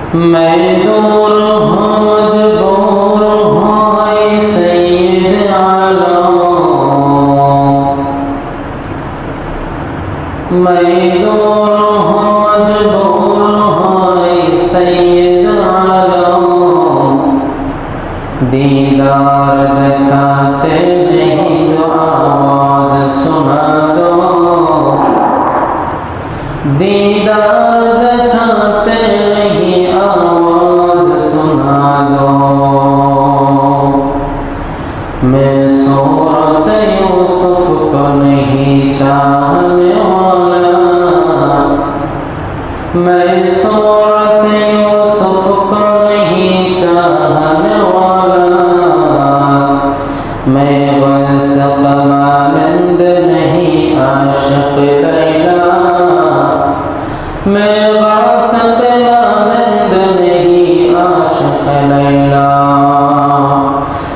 मैं दूर हूँ मजबूर हूँ ऐ सैयद आलम, मैं दूर हूँ मजबूर हूँ ऐ सैयद आलम, दीदार दिखाते नहीं दो आवाज सुना दो, दीदार दिखाते नहीं आवाज सुना दो। मैं सूरत यूसुफ को नहीं चाहने वाला, मैं सूरत यूसुफ को नहीं चाहने वाला, मैं वसक़ मानंद नहीं आशिक़ लैला, मैं वासक़ मानंद नहीं आशिक़ लैला,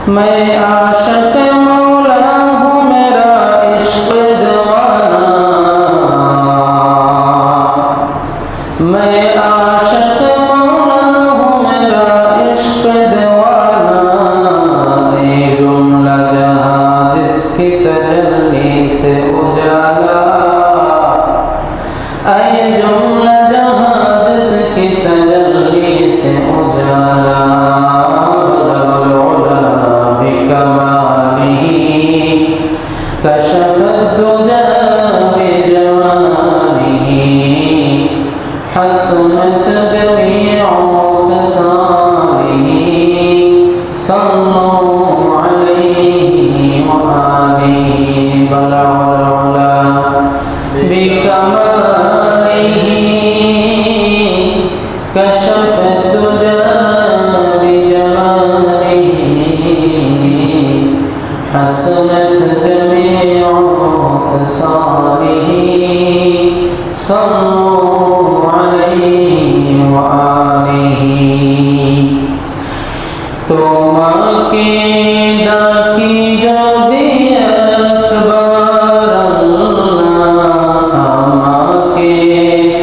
मैं आशिक़ मौला हूँ मेरा इश्क़ दीवाना, मैं आशिक़ मौला हूँ मेरा इश्क़ दीवाना। ये जुमला जहाँ जिसकी तजल्ली से उजाला, ऐ जुमला जहाँ जिसकी तजल्ली से उजाला, कशफ़त दुजा बिजमानिही, हसनत जमीअ ख़िसालिही, सल्लल्लाहु अलैहि व आलिहि बलगल उला बिकमालिही, कशफ़त दुजा बिजमालिही, हसनत जमीअ ख़िसालिही, सल्लल्लाहु अलैहि व आलिहि। তোমাকে ডাকি যদি একবার আল্লাহ, আমাকে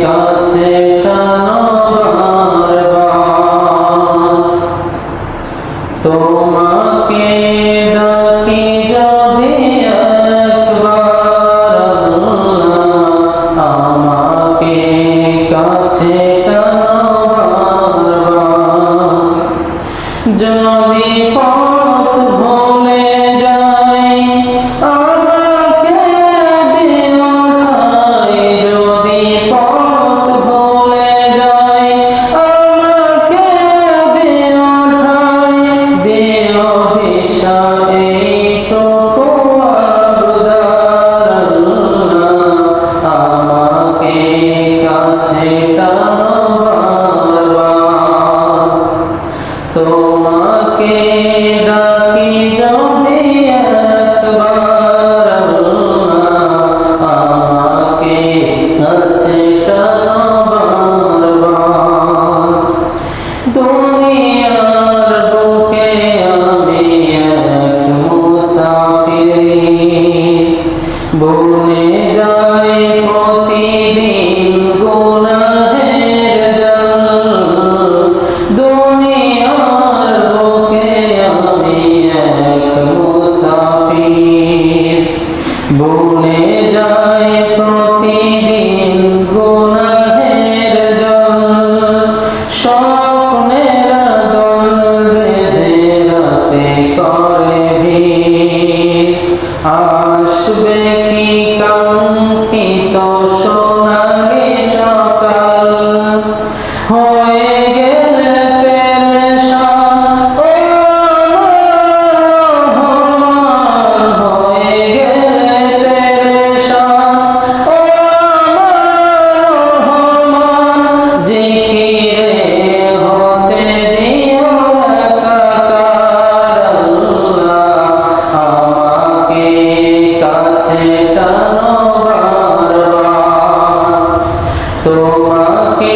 কাছে টানো বারবার, তোমাকে ডাকি যদি একবার আল্লাহ, আমাকে কাছে টানো বারবার, যদি পথ ভুলে যাই আমাকে দিও ঠাই, যদি পথ ভুলে যাই আমাকে দিও ঠাই, দিও দিশা এইটুকু আবদার আল্লাহ, আমাকে কাছে টানো বারবার, তোমাকে ডাকি যদি একবার আল্লাহ, আমাকে কাছে টানো বারবার। দুনিয়ার বুকে আমি এক মুসাফির, ভুলে যাই প্রতিদিন গুনাহের জাল, দুনিয়ার বুকে আমি এক মুসাফির, ভুলে যাই প্রতিদিন গুনাহের জাল, স্বপ্নেরা দল বেঁধে রাতে করে ভিড়, আসবে কি কাঙ্ক্ষিত সোনালি সকাল, হয়ে গেলে পেরেশান ও আমার রহমান, হয়ে গেলে পেরেশান ও আমার রহমান, জিকিরে হতে দিও একাকার আল্লাহ, আমাকে কাছে টানো বারবার, তোমাকে